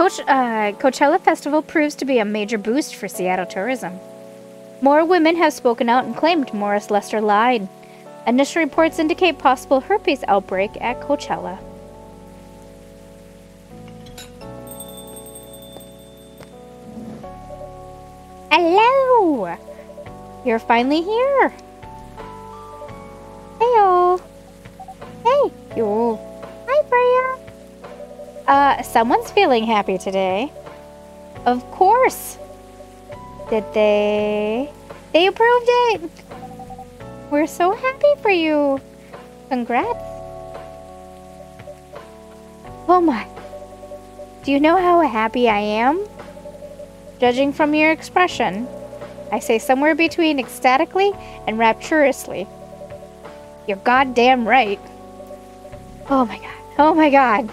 Coachella Festival proves to be a major boost for Seattle tourism. More women have spoken out and claimed Morris Lester lied. Initial reports indicate possible herpes outbreak at Coachella. Hello! You're finally here. Heyo. Hey, you. Hi, Freya. Someone's feeling happy today. Of course. Did they? They approved it. We're so happy for you. Congrats. Oh my. Do you know how happy I am? Judging from your expression, I say somewhere between ecstatically and rapturously. You're goddamn right. Oh my god. Oh my god.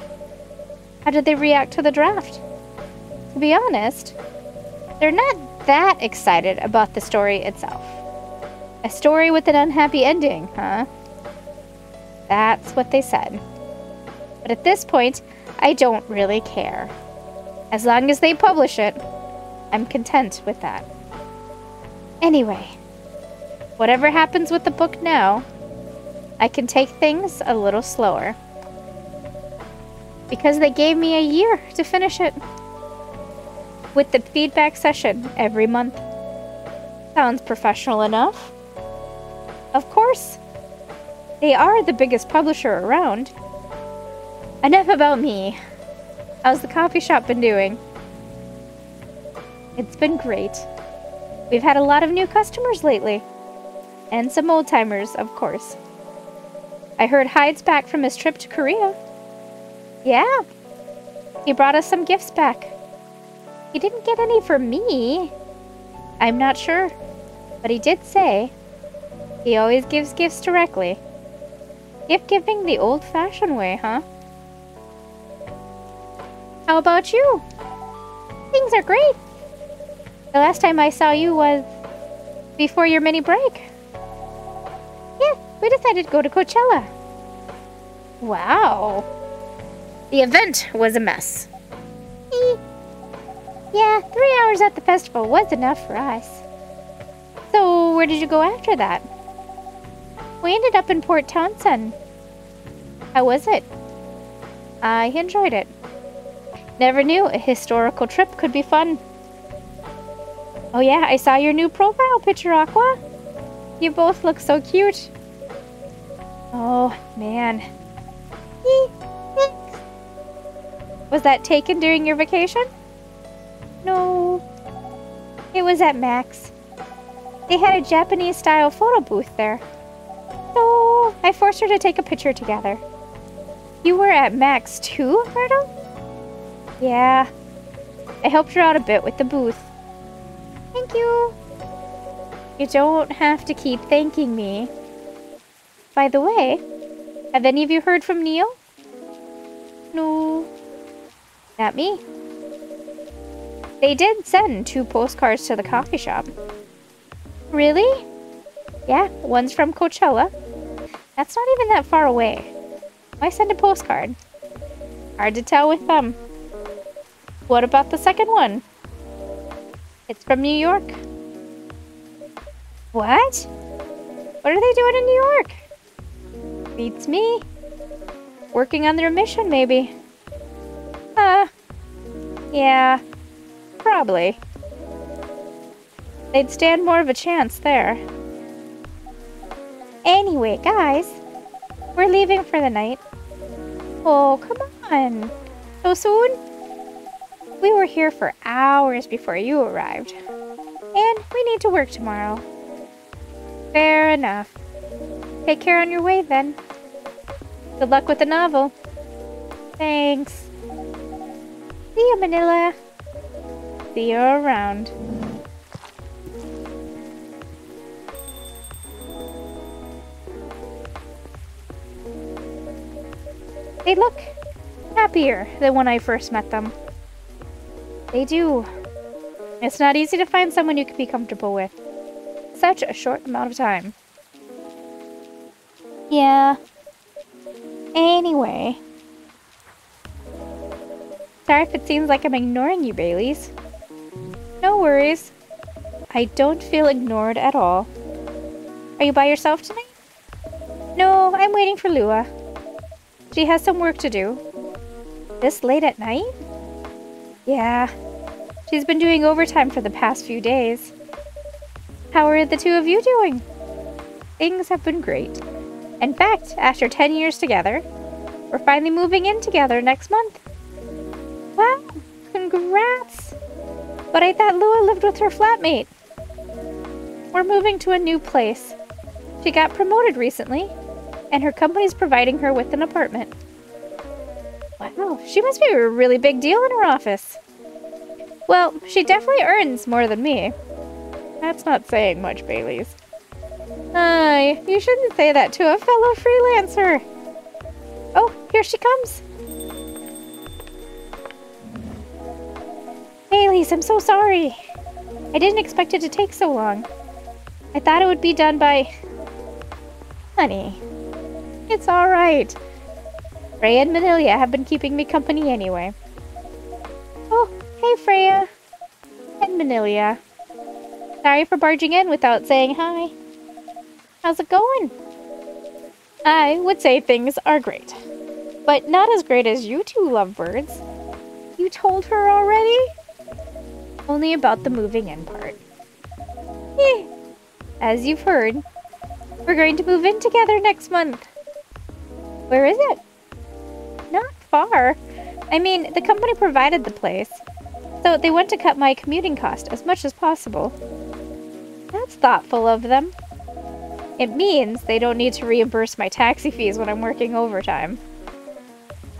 How did they react to the draft? To be honest, they're not that excited about the story itself. A story with an unhappy ending, huh? That's what they said. But at this point, I don't really care. As long as they publish it, I'm content with that. Anyway, whatever happens with the book now, I can take things a little slower. Because they gave me a year to finish it. With the feedback session every month. Sounds professional enough. Of course. They are the biggest publisher around. Enough about me. How's the coffee shop been doing? It's been great. We've had a lot of new customers lately. And some old-timers, of course. I heard Hyde's back from his trip to Korea. Yeah. He brought us some gifts back. He didn't get any for me. I'm not sure. But he did say he always gives gifts directly. Gift-giving the old-fashioned way, huh? How about you? Things are great. The last time I saw you was before your mini break. Yeah, we decided to go to Coachella. Wow. The event was a mess. Yeah, 3 hours at the festival was enough for us. So, where did you go after that? We ended up in Port Townsend. How was it? I enjoyed it. Never knew a historical trip could be fun. Oh yeah, I saw your new profile picture, Aqua. You both look so cute. Oh, man. Thanks. Was that taken during your vacation? No. It was at Max. They had a Japanese-style photo booth there. So, I forced her to take a picture together. You were at Max too, Myrtle? Yeah. I helped her out a bit with the booth. Thank you. You don't have to keep thanking me. By the way, have any of you heard from Neil? No. Not me. They did send 2 postcards to the coffee shop. Really? Yeah, one's from Coachella. That's not even that far away. Why send a postcard? Hard to tell with them. What about the second one? It's from New York. What? What are they doing in New York? Beats me. Working on their mission, maybe. Yeah. Probably. They'd stand more of a chance there. Anyway, guys. We're leaving for the night. Oh, come on. So soon? We were here for hours before you arrived. And we need to work tomorrow. Fair enough. Take care on your way, then. Good luck with the novel. Thanks. See you, Manila. See you around. They look happier than when I first met them. They do. It's not easy to find someone you can be comfortable with. Such a short amount of time. Yeah. Anyway. Sorry if it seems like I'm ignoring you, Baileys. No worries. I don't feel ignored at all. Are you by yourself tonight? No, I'm waiting for Lua. She has some work to do. This late at night? Yeah. She's been doing overtime for the past few days. How are the two of you doing? Things have been great. In fact, after 10 years together, we're finally moving in together next month. Wow, congrats! But I thought Lua lived with her flatmate. We're moving to a new place. She got promoted recently, and her company's providing her with an apartment. Wow, she must be a really big deal in her office. Well, she definitely earns more than me. That's not saying much, Baileys. Aye, you shouldn't say that to a fellow freelancer. Oh, here she comes. Baileys, I'm so sorry. I didn't expect it to take so long. I thought it would be done by... Honey, it's alright. Freya and Manilia have been keeping me company anyway. Oh, hey Freya. And Manilia. Sorry for barging in without saying hi. How's it going? I would say things are great. But not as great as you two lovebirds. You told her already? Only about the moving in part. Eh. As you've heard, we're going to move in together next month. Where is it? Not far. I mean, the company provided the place, so they want to cut my commuting cost as much as possible. That's thoughtful of them. It means they don't need to reimburse my taxi fees when I'm working overtime.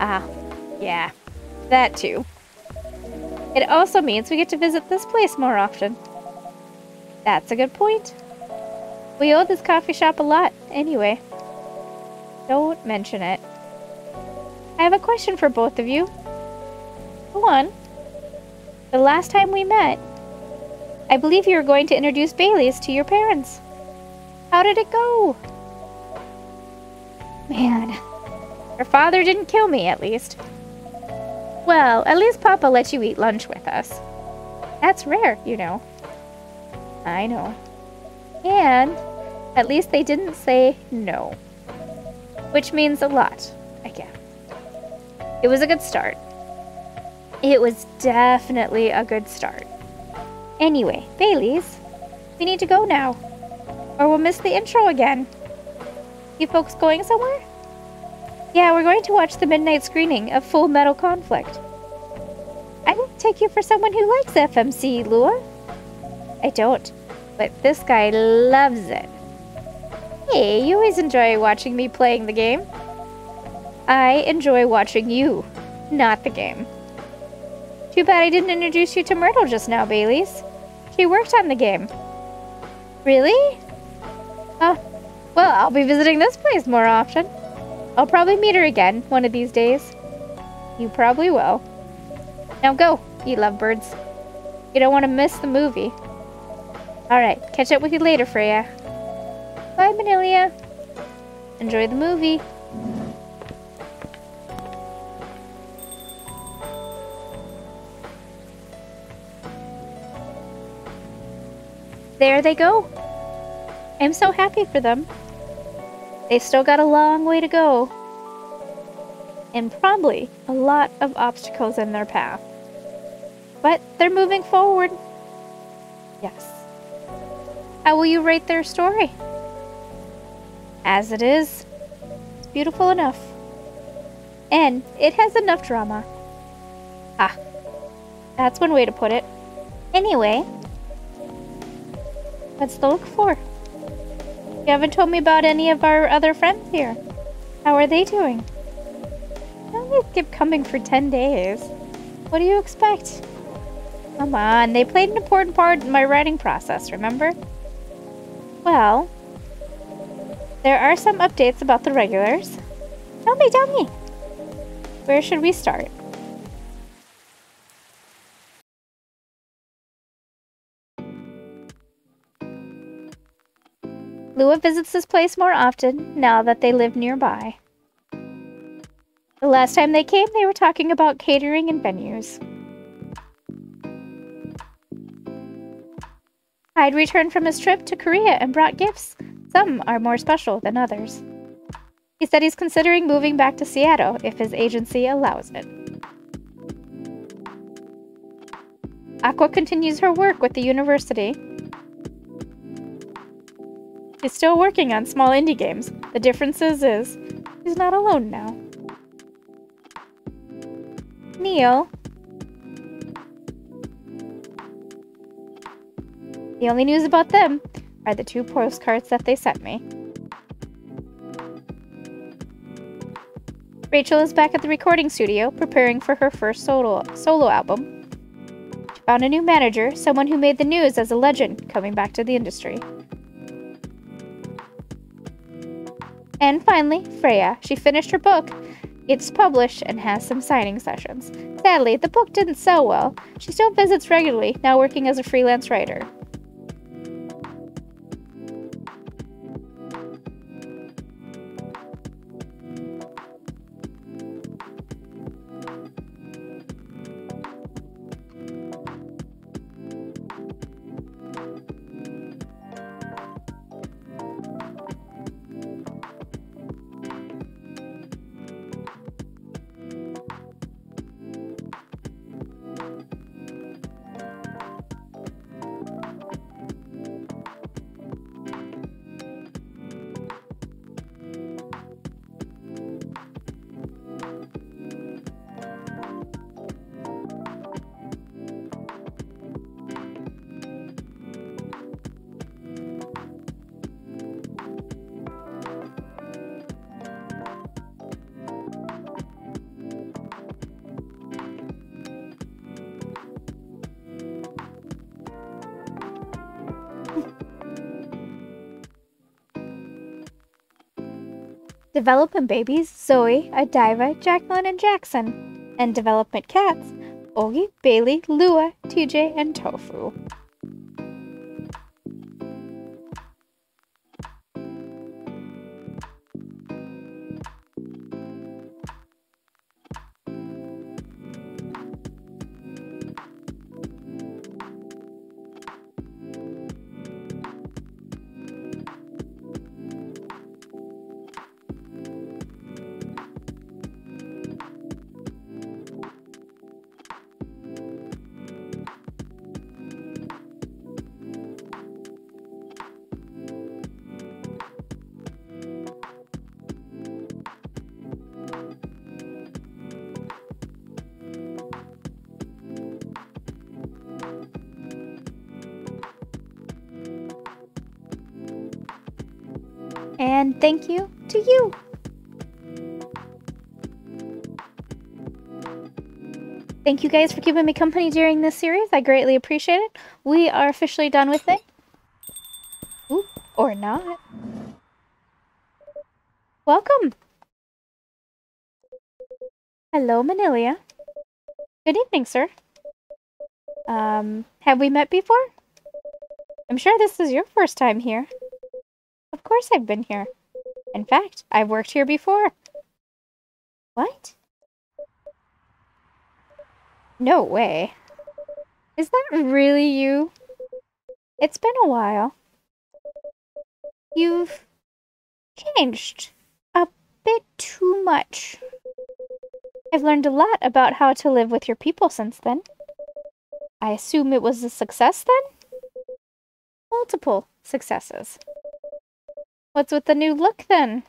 Ah, yeah, that too. It also means we get to visit this place more often. That's a good point. We owe this coffee shop a lot, anyway. Don't mention it. I have a question for both of you. Go on. The last time we met, I believe you were going to introduce Baileys to your parents. How did it go? Man, her father didn't kill me, at least. Well, at least Papa let you eat lunch with us. That's rare, you know. I know. And at least they didn't say no. Which means a lot, I guess. It was a good start. It was definitely a good start. Anyway, Baileys, we need to go now, or we'll miss the intro again. You folks going somewhere? Yeah, we're going to watch the midnight screening of Full Metal Conflict. I don't take you for someone who likes FMC, Lua. I don't, but this guy loves it. Hey, you always enjoy watching me playing the game. I enjoy watching you, not the game. Too bad I didn't introduce you to Myrtle just now, Baileys. She worked on the game. Really? Oh, well, I'll be visiting this place more often. I'll probably meet her again one of these days. You probably will. Now go, you lovebirds. You don't want to miss the movie. Alright, catch up with you later, Freya. Bye, Manilia. Enjoy the movie. There they go. I'm so happy for them. They still got a long way to go. And probably a lot of obstacles in their path. But they're moving forward. Yes. How will you rate their story? As it is, it's beautiful enough. And it has enough drama. Ah, that's one way to put it. Anyway, what's to look for? You haven't told me about any of our other friends here. How are they doing? I only kept coming for 10 days. What do you expect? Come on, they played an important part in my writing process, remember? Well, there are some updates about the regulars. Tell me. Where should we start? Lua visits this place more often now that they live nearby. The last time they came, they were talking about catering and venues. Hyde returned from his trip to Korea and brought gifts. Some are more special than others. He said he's considering moving back to Seattle if his agency allows it. Aqua continues her work with the university. She's still working on small indie games. The difference is she's not alone now. Neil. The only news about them are the 2 postcards that they sent me. Rachel is back at the recording studio, preparing for her first solo album. She found a new manager, someone who made the news as a legend, coming back to the industry. And finally, Freya. She finished her book. It's published and has some signing sessions. Sadly, the book didn't sell well. She still visits regularly, now working as a freelance writer. Development babies, Zoe, Adiva, Jacqueline, and Jackson. And development cats, Ogie, Bailey, Lua, TJ, and Tofu. And thank you to you. Thank you guys for keeping me company during this series. I greatly appreciate it. We are officially done with it. Ooh, or not. Welcome. Hello, Manilia. Good evening, sir. Have we met before? I'm sure this is your first time here. Of course I've been here. In fact, I've worked here before. What? No way. Is that really you? It's been a while. You've changed a bit too much. I've learned a lot about how to live with your people since then. I assume it was a success then? Multiple successes. What's with the new look then?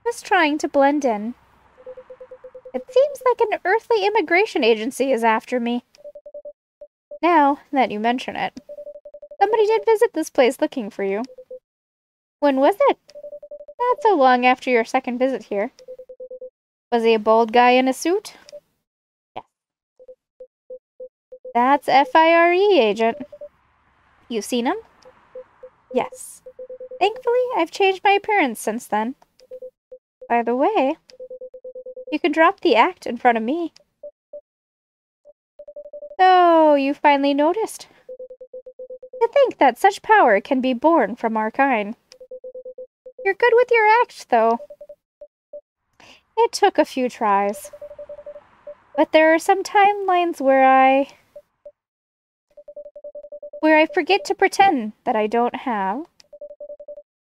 Just trying to blend in. It seems like an earthly immigration agency is after me. Now that you mention it, somebody did visit this place looking for you. When was it? Not so long after your second visit here. Was he a bald guy in a suit? Yes. That's FIRE agent. You've seen him? Yes. Thankfully, I've changed my appearance since then. By the way, you can drop the act in front of me. So, you finally noticed. To think that such power can be born from our kind. You're good with your act, though. It took a few tries. But there are some timelines where I forget to pretend that I don't have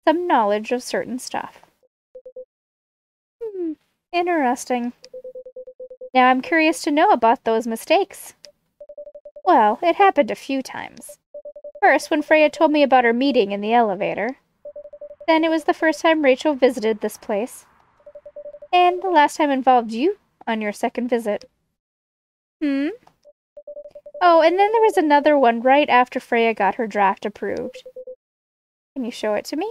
some knowledge of certain stuff. Interesting. Now I'm curious to know about those mistakes. Well, it happened a few times. First, when Freya told me about our meeting in the elevator. Then it was the first time Rachel visited this place. And the last time involved you on your second visit. Oh, and then there was another one right after Freya got her draft approved. Can you show it to me?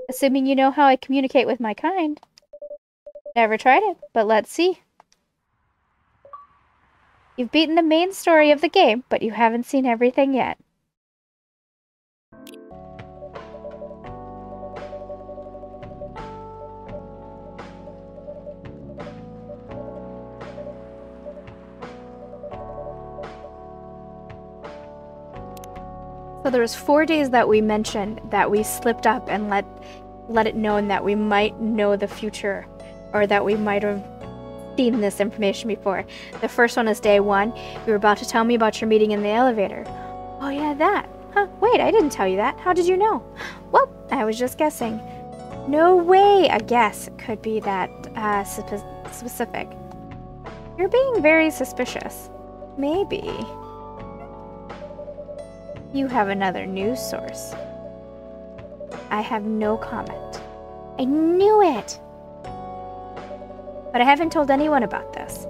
Assuming you know how I communicate with my kind. Never tried it, but let's see. You've beaten the main story of the game, but you haven't seen everything yet. So there was 4 days that we mentioned that we slipped up and let it known that we might know the future, or that we might have seen this information before. The first one is day 1. You were about to tell me about your meeting in the elevator. Oh yeah, that. Huh, wait, I didn't tell you that. How did you know? Well, I was just guessing. No way a guess could be that specific. You're being very suspicious. Maybe you have another news source. I have no comment. I knew it! But I haven't told anyone about this.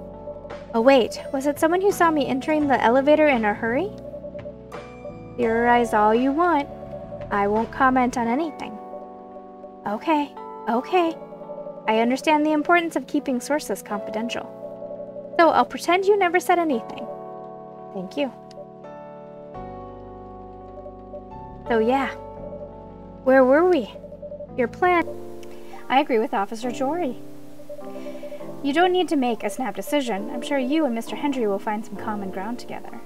Oh wait, was it someone who saw me entering the elevator in a hurry? Theorize all you want. I won't comment on anything. Okay. I understand the importance of keeping sources confidential. So I'll pretend you never said anything. Thank you. So yeah, where were we? Your plan. I agree with Officer Jory. You don't need to make a snap decision. I'm sure you and Mr. Hendry will find some common ground together.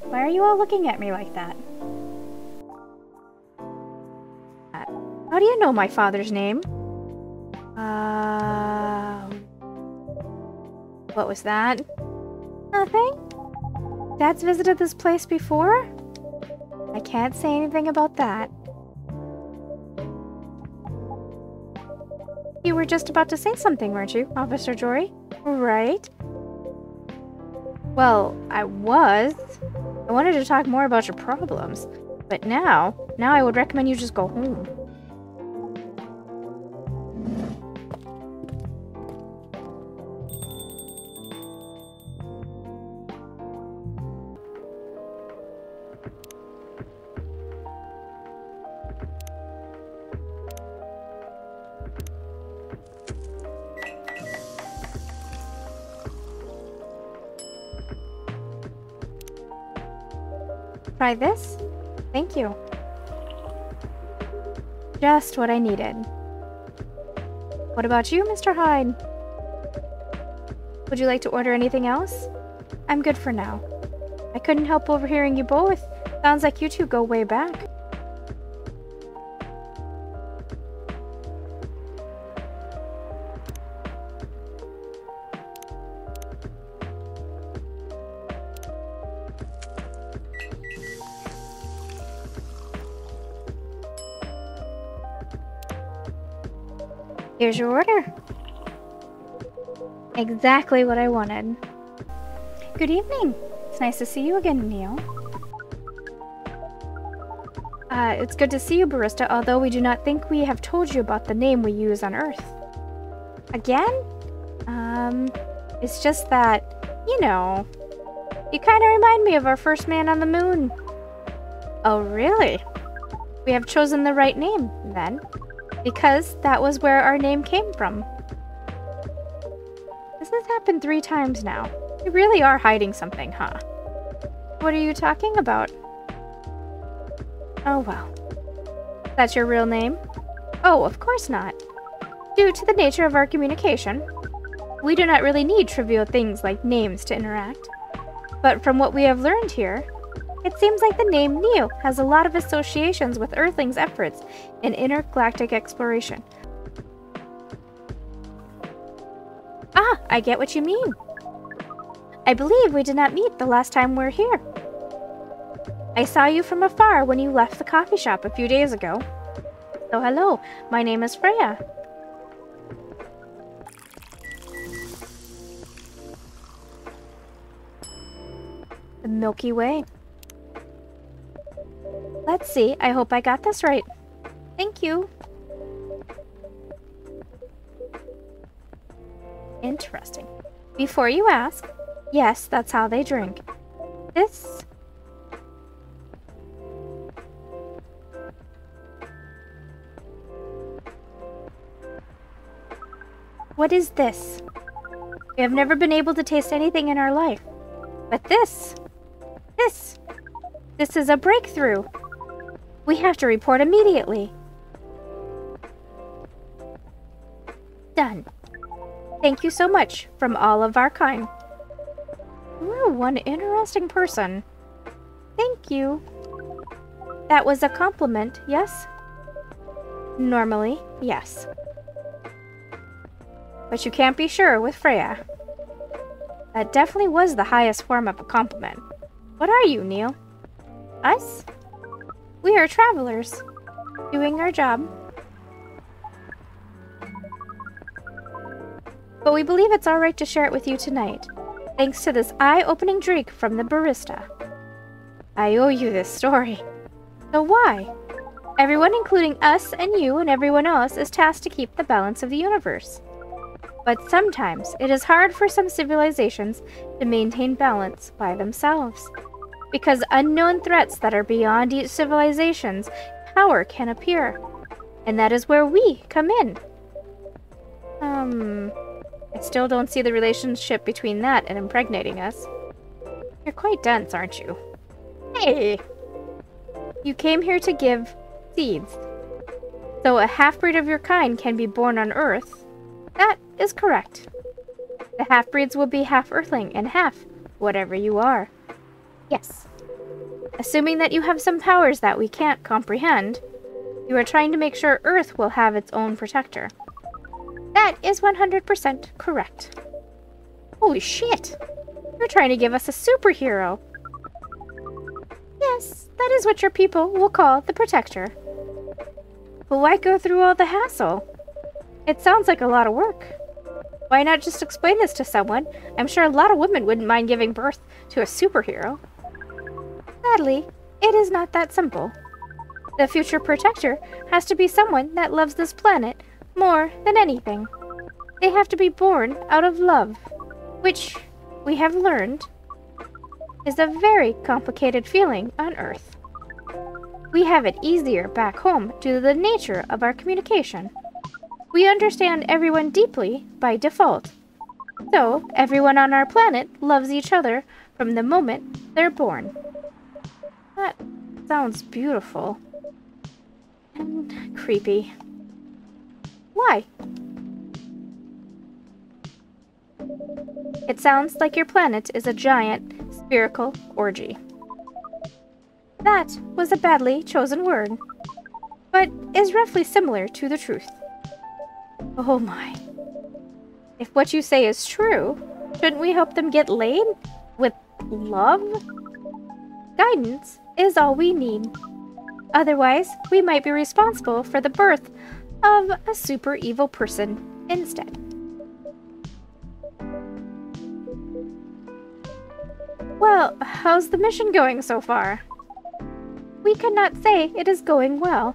Why are you all looking at me like that? How do you know my father's name? What was that? Nothing? Dad's visited this place before? I can't say anything about that. You were just about to say something, weren't you, Officer Jory? Right? Well, I was. I wanted to talk more about your problems. But now I would recommend you just go home. Try this? Thank you. Just what I needed. What about you, Mr. Hyde? Would you like to order anything else? I'm good for now. I couldn't help overhearing you both. Sounds like you two go way back. Here's your order. Exactly what I wanted. Good evening. It's nice to see you again, Neil. It's good to see you, Barista, although we do not think we have told you about the name we use on Earth. Again? It's just that, you know, you kind of remind me of our first man on the moon. Oh, really? We have chosen the right name, then. Because that was where our name came from. This has happened 3 times now. You really are hiding something, huh? What are you talking about? Oh well. That's your real name? Oh, of course not. Due to the nature of our communication, we do not really need trivial things like names to interact. But from what we have learned here, It seems like the name Neo has a lot of associations with Earthlings' efforts in intergalactic exploration. Ah, I get what you mean. I believe we did not meet the last time we were here. I saw you from afar when you left the coffee shop a few days ago. So hello, my name is Freya. The Milky Way. Let's see, I hope I got this right. Thank you. Interesting. Before you ask, yes, that's how they drink. This... What is this? We have never been able to taste anything in our life. But this is a breakthrough. We have to report immediately. Done. Thank you so much from all of our kind. You're one interesting person. Thank you. That was a compliment, yes? Normally, yes. But you can't be sure with Freya. That definitely was the highest form of a compliment. What are you, Neil? Us? We are travelers, doing our job. But we believe it's alright to share it with you tonight, thanks to this eye-opening drink from the barista. I owe you this story. So why? Everyone, including us and you and everyone else, is tasked to keep the balance of the universe. But sometimes it is hard for some civilizations to maintain balance by themselves. Because unknown threats that are beyond each civilization's power can appear. And that is where we come in. I still don't see the relationship between that and impregnating us. You're quite dense, aren't you? Hey! You came here to give seeds. So a half-breed of your kind can be born on Earth. That is correct. The half-breeds will be half Earthling and half whatever you are. Yes. Assuming that you have some powers that we can't comprehend, you are trying to make sure Earth will have its own protector. That is 100% correct. Holy shit! You're trying to give us a superhero. Yes, that is what your people will call the protector. But why go through all the hassle? It sounds like a lot of work. Why not just explain this to someone? I'm sure a lot of women wouldn't mind giving birth to a superhero. Sadly, it is not that simple. The future protector has to be someone that loves this planet more than anything. They have to be born out of love, which, we have learned, is a very complicated feeling on Earth. We have it easier back home due to the nature of our communication. We understand everyone deeply by default. So, everyone on our planet loves each other from the moment they're born. That sounds beautiful. And creepy. Why? It sounds like your planet is a giant spherical orgy. That was a badly chosen word, but is roughly similar to the truth. Oh my. If what you say is true, shouldn't we help them get laid? With love? Guidance is all we need. Otherwise, we might be responsible for the birth of a super evil person instead. Well, how's the mission going so far? We could not say it is going well.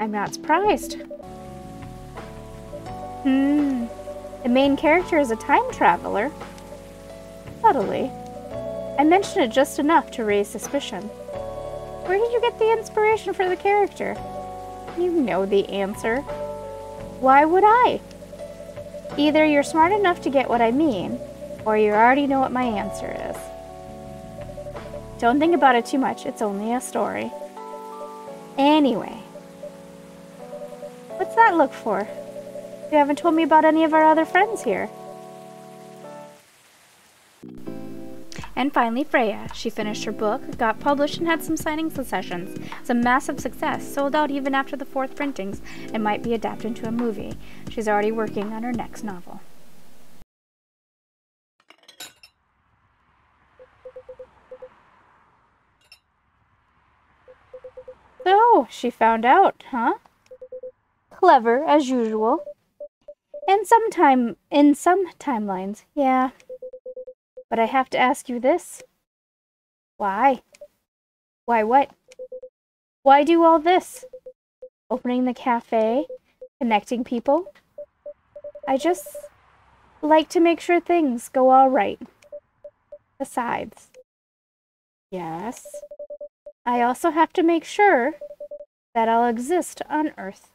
I'm not surprised. The main character is a time traveler. Subtly. I mentioned it just enough to raise suspicion. Where did you get the inspiration for the character? You know the answer. Why would I? Either you're smart enough to get what I mean, or you already know what my answer is. Don't think about it too much, it's only a story. Anyway. What's that look for? You haven't told me about any of our other friends here. And finally, Freya. She finished her book, got published, and had some signing sessions. It's a massive success, sold out even after the 4th printings, and might be adapted into a movie. She's already working on her next novel. So, she found out, huh? Clever, as usual. And in some timelines, yeah. But I have to ask you this. Why? Why what? Why do all this? Opening the cafe? Connecting people? I just like to make sure things go all right. Besides, yes, I also have to make sure that I'll exist on Earth.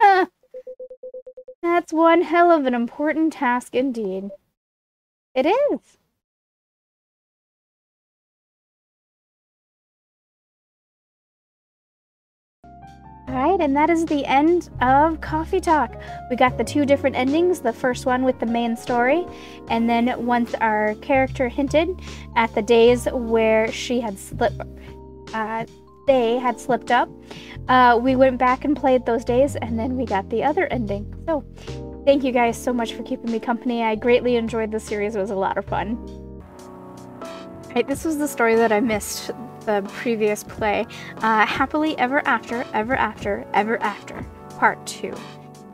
Huh. That's one hell of an important task indeed. It is. Alright, and that is the end of Coffee Talk. We got the 2 different endings, the first one with the main story, and then once our character hinted at the days where she had they had slipped up, we went back and played those days, and then we got the other ending. So, thank you guys so much for keeping me company. I greatly enjoyed this series. It was a lot of fun. Alright, this was the story that I missed the previous play. Happily Ever After, Ever After, Ever After, Part 2.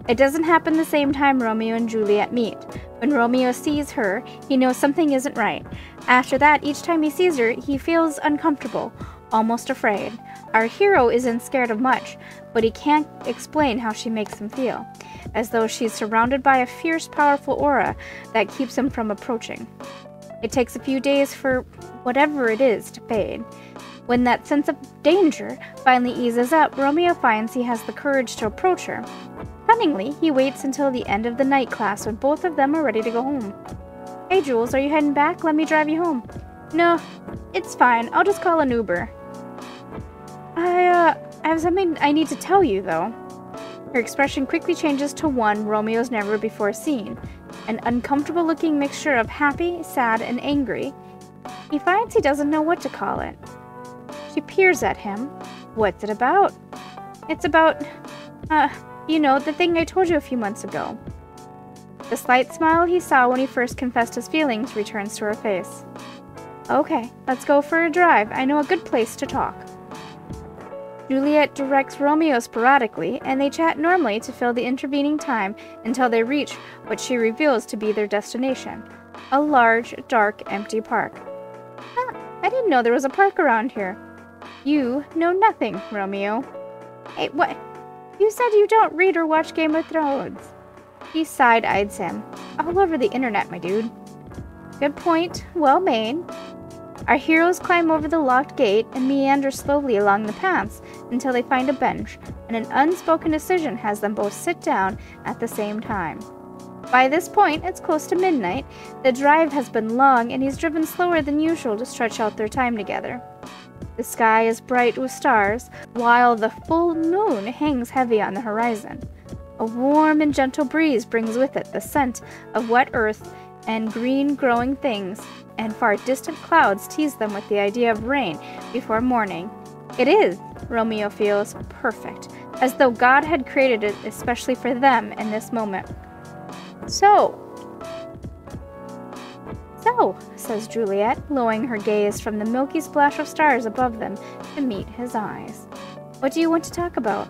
It doesn't happen the same time Romeo and Juliet meet. When Romeo sees her, he knows something isn't right. After that, each time he sees her, he feels uncomfortable, almost afraid. Our hero isn't scared of much, but he can't explain how she makes him feel, as though she's surrounded by a fierce, powerful aura that keeps him from approaching. It takes a few days for whatever it is to fade. When that sense of danger finally eases up, Romeo finds he has the courage to approach her. Cunningly, he waits until the end of the night class when both of them are ready to go home. Hey Jules, are you heading back? Let me drive you home. No, it's fine. I'll just call an Uber. I have something I need to tell you, though. Her expression quickly changes to one Romeo's never before seen. An uncomfortable-looking mixture of happy, sad, and angry. He finds he doesn't know what to call it. She peers at him. What's it about? It's about, you know, the thing I told you a few months ago. The slight smile he saw when he first confessed his feelings returns to her face. Okay, let's go for a drive. I know a good place to talk. Juliet directs Romeo sporadically, and they chat normally to fill the intervening time until they reach what she reveals to be their destination, a large, dark, empty park. Huh, I didn't know there was a park around here. You know nothing, Romeo. Hey, what? You said you don't read or watch Game of Thrones. He side-eyed him. All over the internet, my dude. Good point. Well made. Our heroes climb over the locked gate and meander slowly along the paths until they find a bench, and an unspoken decision has them both sit down at the same time. By this point, it's close to midnight. The drive has been long, and he's driven slower than usual to stretch out their time together. The sky is bright with stars, while the full moon hangs heavy on the horizon. A warm and gentle breeze brings with it the scent of wet earth and green growing things, and far distant clouds tease them with the idea of rain before morning. It is, Romeo feels, perfect, as though God had created it especially for them in this moment. So, says Juliet, lowering her gaze from the milky splash of stars above them to meet his eyes. What do you want to talk about?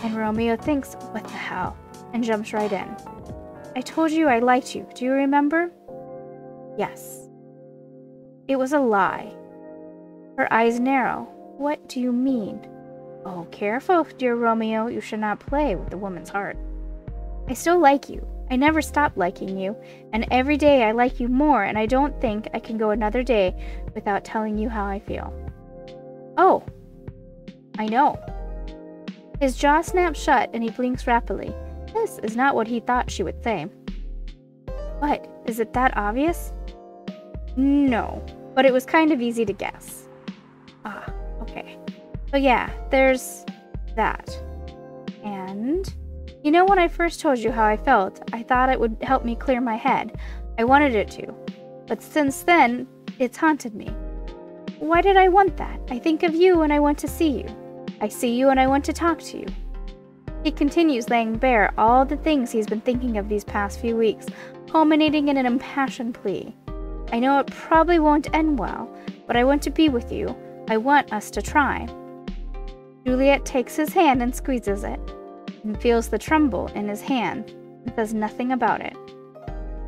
And Romeo thinks, what the hell, and jumps right in. I told you I liked you, do you remember? Yes. It was a lie. Her eyes narrow. What do you mean? Oh, careful, dear Romeo, you should not play with the woman's heart. I still like you. I never stopped liking you, and every day I like you more, and I don't think I can go another day without telling you how I feel. Oh, I know. His jaw snaps shut, and he blinks rapidly. This is not what he thought she would say. What? Is it that obvious? No, but it was kind of easy to guess. Ah, okay. So yeah, there's that. And, you know, when I first told you how I felt, I thought it would help me clear my head. I wanted it to. But since then, it's haunted me. Why did I want that? I think of you and I want to see you. I see you and I want to talk to you. He continues laying bare all the things he's been thinking of these past few weeks, culminating in an impassioned plea. I know it probably won't end well, but I want to be with you. I want us to try. Juliet takes his hand and squeezes it, and feels the tremble in his hand, and says nothing about it.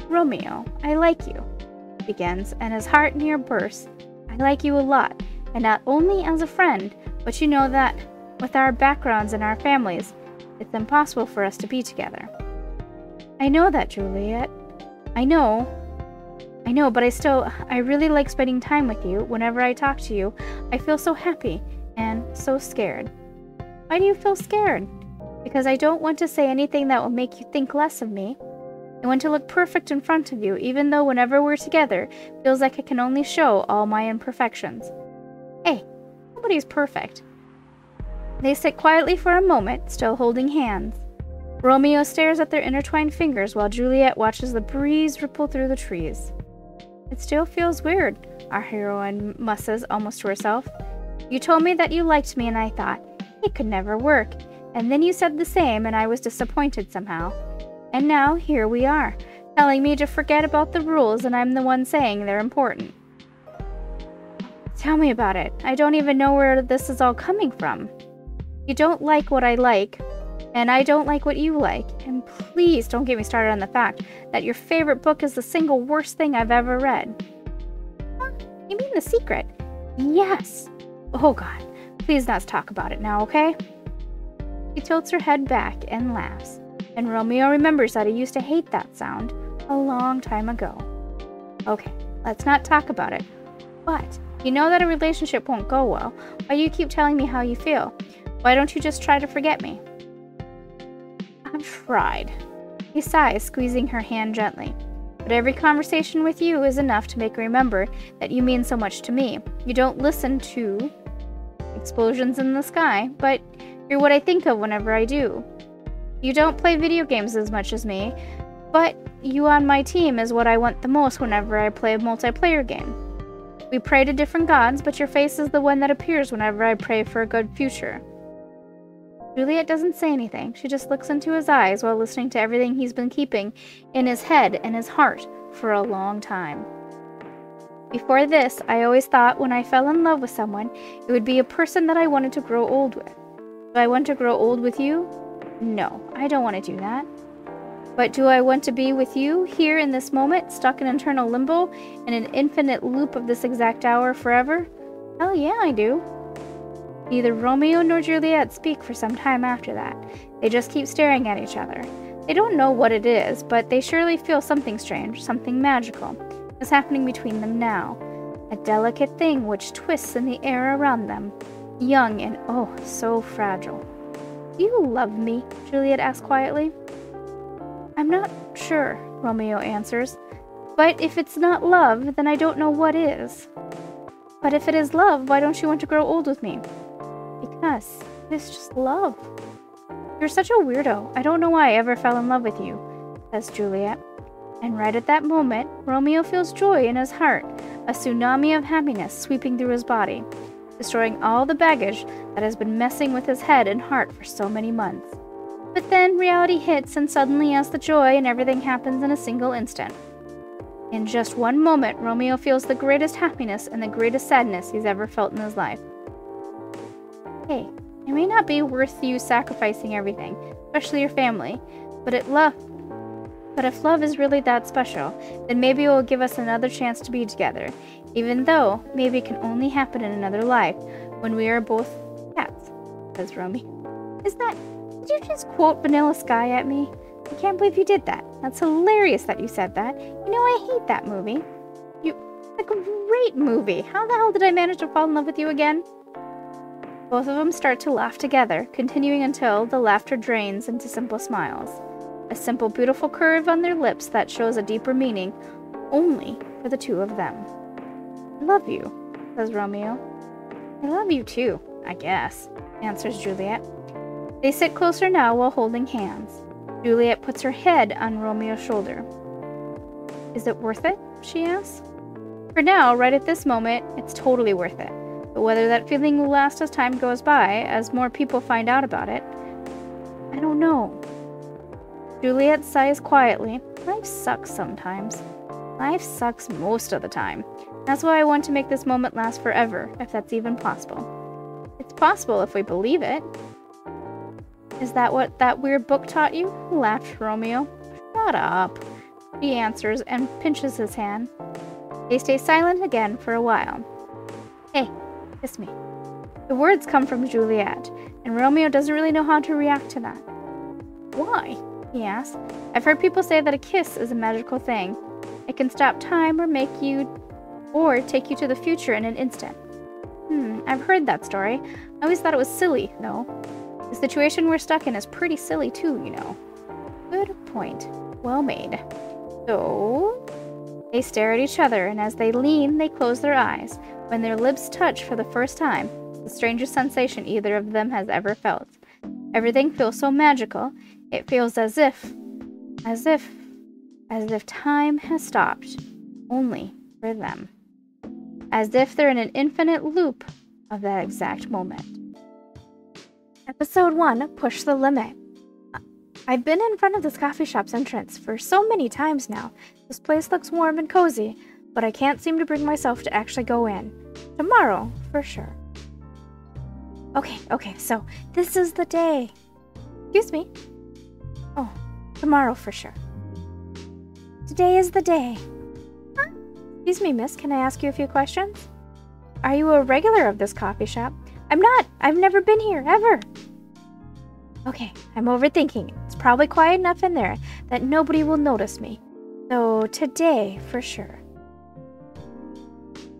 Romeo, I like you, he begins, and his heart near bursts. I like you a lot, and not only as a friend, but you know that, with our backgrounds and our families, it's impossible for us to be together. I know that, Juliet. I know, but I really like spending time with you. Whenever I talk to you, I feel so happy and so scared. Why do you feel scared? Because I don't want to say anything that will make you think less of me. I want to look perfect in front of you, even though whenever we're together, it feels like I can only show all my imperfections. Hey, nobody's perfect. They sit quietly for a moment, still holding hands. Romeo stares at their intertwined fingers while Juliet watches the breeze ripple through the trees. It still feels weird, our heroine musses almost to herself. You told me that you liked me and I thought, it could never work. And then you said the same and I was disappointed somehow. And now here we are, telling me to forget about the rules and I'm the one saying they're important. Tell me about it. I don't even know where this is all coming from. You don't like what I like, and I don't like what you like. And please don't get me started on the fact that your favorite book is the single worst thing I've ever read. Huh? You mean The Secret? Yes. Oh God, please let's talk about it now, okay? She tilts her head back and laughs, and Romeo remembers that he used to hate that sound a long time ago. Okay, let's not talk about it. But you know that a relationship won't go well. Why do you keep telling me how you feel? Why don't you just try to forget me? I've tried. He sighs, squeezing her hand gently. But every conversation with you is enough to make me remember that you mean so much to me. You don't listen to explosions in the sky, but you're what I think of whenever I do. You don't play video games as much as me, but you on my team is what I want the most whenever I play a multiplayer game. We pray to different gods, but your face is the one that appears whenever I pray for a good future. Juliet doesn't say anything. She just looks into his eyes while listening to everything he's been keeping in his head and his heart for a long time. Before this, I always thought when I fell in love with someone, it would be a person that I wanted to grow old with. Do I want to grow old with you? No, I don't want to do that. But do I want to be with you here in this moment, stuck in eternal limbo, in an infinite loop of this exact hour forever? Hell yeah, I do. Neither Romeo nor Juliet speak for some time after that. They just keep staring at each other. They don't know what it is, but they surely feel something strange, something magical, is happening between them now. A delicate thing which twists in the air around them, young and oh, so fragile. Do you love me? Juliet asks quietly. I'm not sure, Romeo answers. But if it's not love, then I don't know what is. But if it is love, why don't you want to grow old with me? Because it's just love. You're such a weirdo. I don't know why I ever fell in love with you, says Juliet. And right at that moment, Romeo feels joy in his heart, a tsunami of happiness sweeping through his body, destroying all the baggage that has been messing with his head and heart for so many months. But then reality hits, and suddenly he has the joy and everything happens in a single instant. In just one moment, Romeo feels the greatest happiness and the greatest sadness he's ever felt in his life. Hey, it may not be worth you sacrificing everything, especially your family, but if love is really that special, then maybe it will give us another chance to be together, even though maybe it can only happen in another life when we are both cats, says Romeo. Did you just quote Vanilla Sky at me? I can't believe you did that. That's hilarious that you said that. You know, I hate that movie. It's a great movie. How the hell did I manage to fall in love with you again? Both of them start to laugh together, continuing until the laughter drains into simple smiles. A simple, beautiful curve on their lips that shows a deeper meaning only for the two of them. I love you, says Romeo. I love you too, I guess, answers Juliet. They sit closer now while holding hands. Juliet puts her head on Romeo's shoulder. Is it worth it? She asks. For now, right at this moment, it's totally worth it. But whether that feeling will last as time goes by, as more people find out about it, I don't know. Juliet sighs quietly. Life sucks sometimes. Life sucks most of the time. That's why I want to make this moment last forever, if that's even possible. It's possible if we believe it. Is that what that weird book taught you? Laughed Romeo. Shut up, he answers and pinches his hand. They stay silent again for a while. Hey, kiss me. The words come from Juliet, and Romeo doesn't really know how to react to that. Why? He asks. I've heard people say that a kiss is a magical thing. It can stop time or take you to the future in an instant. I've heard that story. I always thought it was silly, though. The situation we're stuck in is pretty silly too, you know. Good point. Well made. So, they stare at each other, and as they lean, they close their eyes. When their lips touch for the first time, it's the strangest sensation either of them has ever felt. Everything feels so magical. It feels as if time has stopped, only for them. As if they're in an infinite loop of that exact moment. Episode 1, Push the Limit. I've been in front of this coffee shop's entrance for so many times now. This place looks warm and cozy, but I can't seem to bring myself to actually go in. Tomorrow, for sure. Okay, so this is the day. Excuse me. Oh, tomorrow for sure. Today is the day. Huh? Excuse me, miss, can I ask you a few questions? Are you a regular of this coffee shop? I'm not. I've never been here, ever. Okay, I'm overthinking. It's probably quiet enough in there that nobody will notice me. So today, for sure.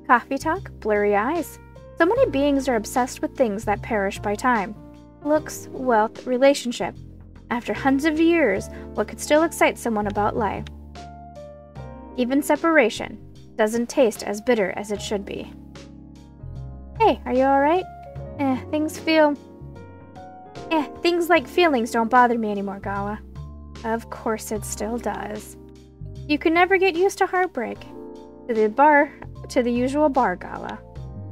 Coffee talk, blurry eyes. So many beings are obsessed with things that perish by time. Looks, wealth, relationship. After hundreds of years, what could still excite someone about life? Even separation doesn't taste as bitter as it should be. Hey, are you alright? Things like feelings don't bother me anymore, Gala. Of course it still does. You can never get used to heartbreak. To the usual bar, Gala.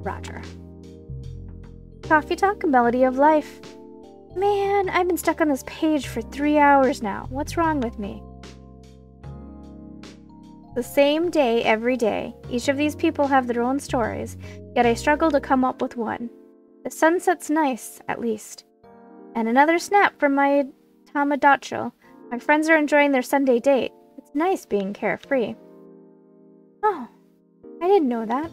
Roger. Coffee talk, melody of life. Man, I've been stuck on this page for 3 hours now. What's wrong with me? The same day every day. Each of these people have their own stories, yet I struggle to come up with one. The sunset's nice, at least. And another snap from my Tamagotchi. My friends are enjoying their Sunday date. It's nice being carefree. Oh, I didn't know that.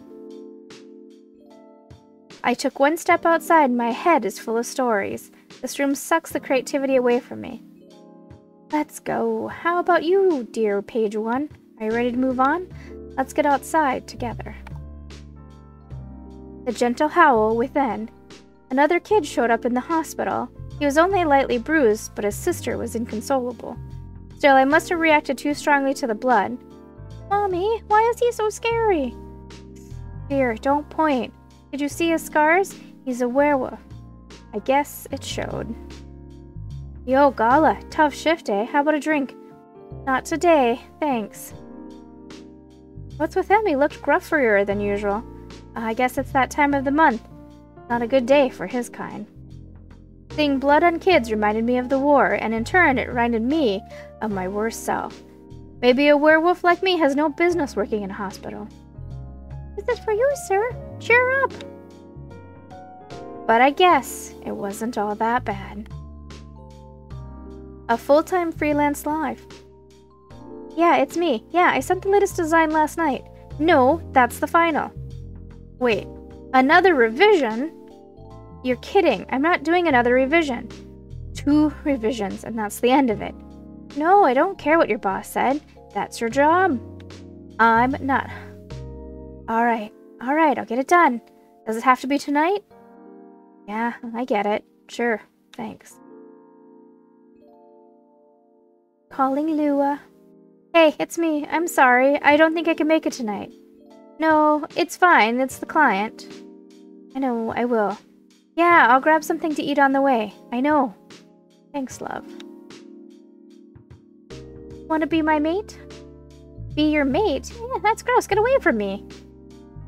I took one step outside and my head is full of stories. This room sucks the creativity away from me. Let's go. How about you, dear page 1? Are you ready to move on? Let's get outside together. The gentle howl within. Another kid showed up in the hospital. He was only lightly bruised, but his sister was inconsolable. Still, I must have reacted too strongly to the blood. Mommy, why is he so scary? Here, don't point. Did you see his scars? He's a werewolf. I guess it showed. Yo, Gala, tough shift, eh? How about a drink? Not today, thanks. What's with him? He looked gruffier than usual. I guess it's that time of the month. Not a good day for his kind. Seeing blood on kids reminded me of the war, and in turn it reminded me of my worst self. Maybe a werewolf like me has no business working in a hospital. This is for you, sir. Cheer up. But I guess it wasn't all that bad. A full-time freelance life. Yeah, it's me. Yeah, I sent the latest design last night. No, that's the final. Wait, another revision? You're kidding. I'm not doing another revision. 2 revisions, and that's the end of it. No, I don't care what your boss said. That's your job. I'm not. Alright, I'll get it done. Does it have to be tonight? Yeah, I get it. Sure, thanks. Calling Lua. Hey, it's me. I'm sorry. I don't think I can make it tonight. No, it's fine. It's the client. I know, I will. Yeah, I'll grab something to eat on the way. I know. Thanks, love. Want to be my mate? Be your mate? Yeah, that's gross. Get away from me.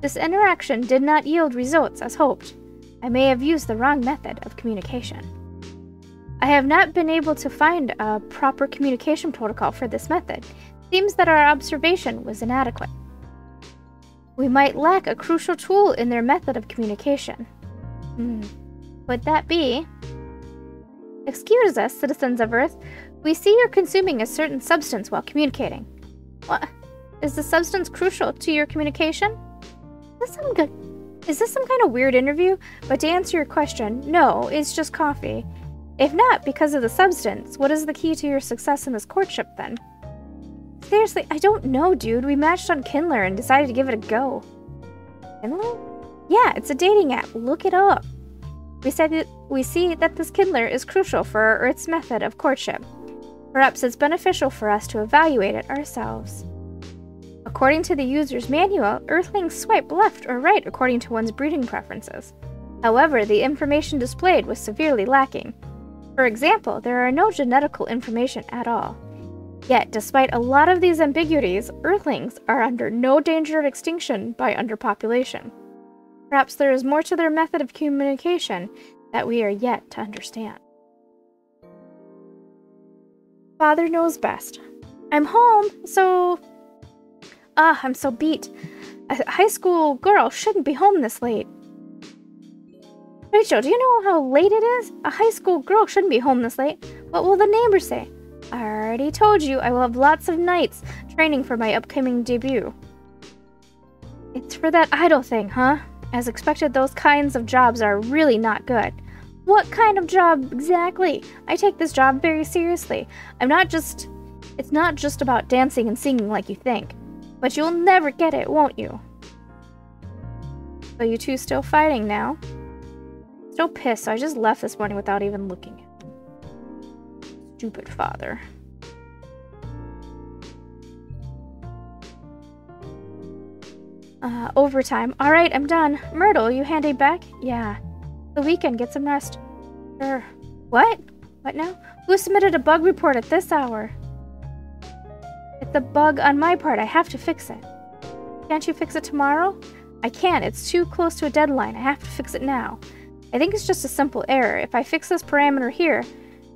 This interaction did not yield results as hoped. I may have used the wrong method of communication. I have not been able to find a proper communication protocol for this method. Seems that our observation was inadequate. We might lack a crucial tool in their method of communication. Would that be? Excuse us, citizens of Earth. We see you're consuming a certain substance while communicating. What? Is the substance crucial to your communication? Is this some kind of weird interview? But to answer your question, no, it's just coffee. If not because of the substance, what is the key to your success in this courtship then? Seriously, I don't know, dude. We matched on Kindler and decided to give it a go. Kindler? Yeah, it's a dating app. Look it up. We see that this Kindler is crucial for our Earth's method of courtship. Perhaps it's beneficial for us to evaluate it ourselves. According to the user's manual, Earthlings swipe left or right according to one's breeding preferences. However, the information displayed was severely lacking. For example, there are no genetical information at all. Yet, despite a lot of these ambiguities, Earthlings are under no danger of extinction by underpopulation. Perhaps there is more to their method of communication that we are yet to understand. Father knows best. I'm home, so... I'm so beat. A high school girl shouldn't be home this late. Rachel, do you know how late it is? A high school girl shouldn't be home this late. What will the neighbors say? I already told you I will have lots of nights training for my upcoming debut. It's for that idol thing, huh? As expected, those kinds of jobs are really not good. What kind of job exactly? I take this job very seriously. It's not just about dancing and singing like you think. But you'll never get it, won't you? So you two still fighting now? Still pissed, so I just left this morning without even looking at him. Stupid father. Overtime. Alright, I'm done. Myrtle, you handy back? Yeah. The weekend, get some rest. Sure. What? What now? Who submitted a bug report at this hour? It's a bug on my part. I have to fix it. Can't you fix it tomorrow? I can't. It's too close to a deadline. I have to fix it now. I think it's just a simple error. If I fix this parameter here...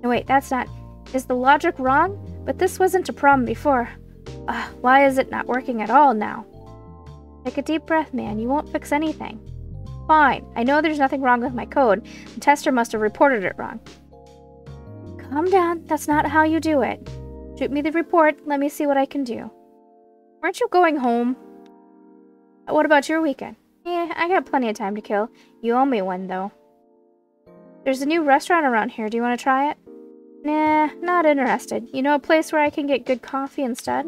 No, wait, that's not... Is the logic wrong? But this wasn't a problem before. Why is it not working at all now? Take a deep breath, man. You won't fix anything. Fine. I know there's nothing wrong with my code. The tester must have reported it wrong. Calm down. That's not how you do it. Shoot me the report. Let me see what I can do. Weren't you going home? What about your weekend? Yeah, I got plenty of time to kill. You owe me one, though. There's a new restaurant around here. Do you want to try it? Nah, not interested. You know a place where I can get good coffee instead?